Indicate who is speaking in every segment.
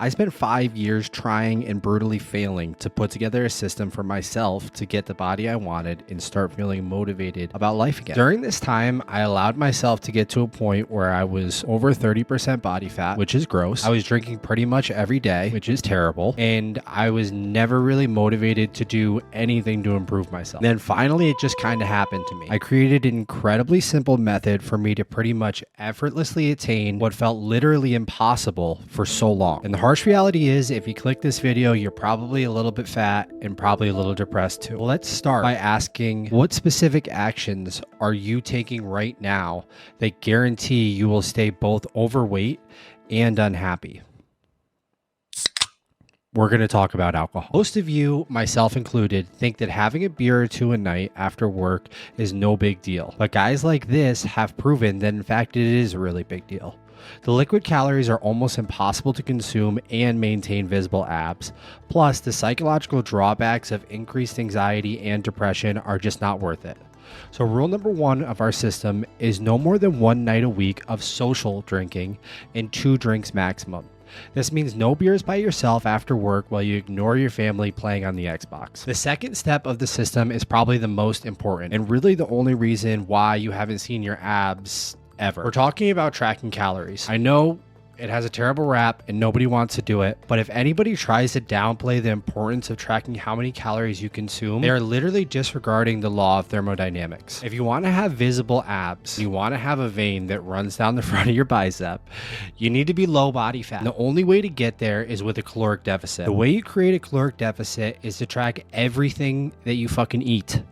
Speaker 1: I spent 5 years trying and brutally failing to put together a system for myself to get the body I wanted and start feeling motivated about life again. During this time, I allowed myself to get to a point where I was over 30% body fat, which is gross. I was drinking pretty much every day, which is terrible. And I was never really motivated to do anything to improve myself. And then finally, it just kind of happened to me. I created an incredibly simple method for me to pretty much effortlessly attain what felt literally impossible for so long. And the harsh reality is, if you click this video, you're probably a little bit fat and probably a little depressed too. Well, let's start by asking, what specific actions are you taking right now that guarantee you will stay both overweight and unhappy? We're going to talk about alcohol. Most of you, myself included, think that having a beer or two a night after work is no big deal. But guys like this have proven that in fact it is a really big deal. The liquid calories are almost impossible to consume and maintain visible abs. Plus, the psychological drawbacks of increased anxiety and depression are just not worth it. So rule number 1 of our system is no more than 1 night a week of social drinking and 2 drinks maximum. This means no beers by yourself after work while you ignore your family playing on the Xbox. The second step of the system is probably the most important and really the only reason why you haven't seen your abs ever. We're talking about tracking calories. I know it has a terrible rap and nobody wants to do it, but if anybody tries to downplay the importance of tracking how many calories you consume, they are literally disregarding the law of thermodynamics. If you want to have visible abs, you want to have a vein that runs down the front of your bicep, you need to be low body fat. The only way to get there is with a caloric deficit. The way you create a caloric deficit is to track everything that you fucking eat.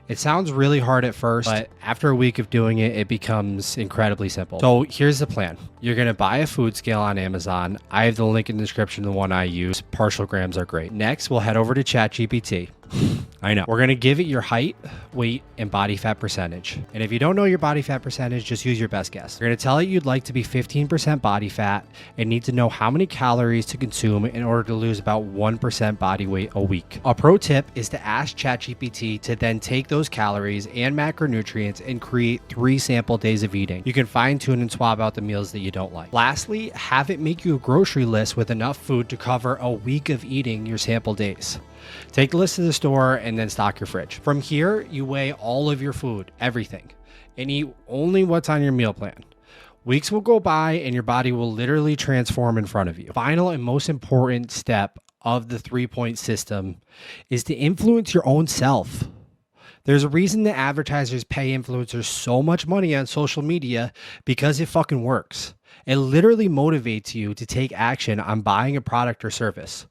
Speaker 1: It sounds really hard at first, but after a week of doing it, it becomes incredibly simple. So here's the plan. You're going to buy a food scale on Amazon. I have the link in the description, the one I use. Partial grams are great. Next, we'll head over to ChatGPT. I know. We're going to give it your height, weight, and body fat percentage. And if you don't know your body fat percentage, just use your best guess. You're going to tell it you'd like to be 15% body fat and need to know how many calories to consume in order to lose about 1% body weight a week. A pro tip is to ask ChatGPT to then take those calories and macronutrients and create 3 sample days of eating. You can fine tune and swap out the meals that you don't like. Lastly, have it make you a grocery list with enough food to cover a week of eating your sample days. Take the list to the store and then stock your fridge. From here, you weigh all of your food, everything, and eat only what's on your meal plan. Weeks will go by and your body will literally transform in front of you. Final and most important step of the 3-point system is to influence your own self. There's a reason that advertisers pay influencers so much money on social media, because it fucking works. It literally motivates you to take action on buying a product or service.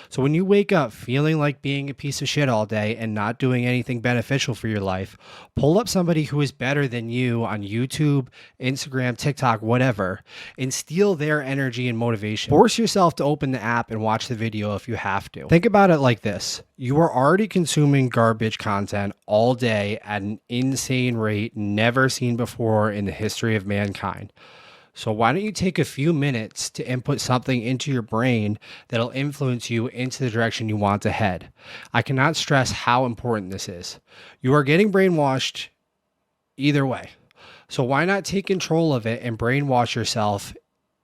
Speaker 1: So when you wake up feeling like being a piece of shit all day and not doing anything beneficial for your life, pull up somebody who is better than you on YouTube, Instagram, TikTok, whatever, and steal their energy and motivation. Force yourself to open the app and watch the video if you have to. Think about it like this. You are already consuming garbage content all day at an insane rate never seen before in the history of mankind. So why don't you take a few minutes to input something into your brain that'll influence you into the direction you want to head? I cannot stress how important this is. You are getting brainwashed either way. So why not take control of it and brainwash yourself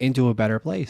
Speaker 1: into a better place?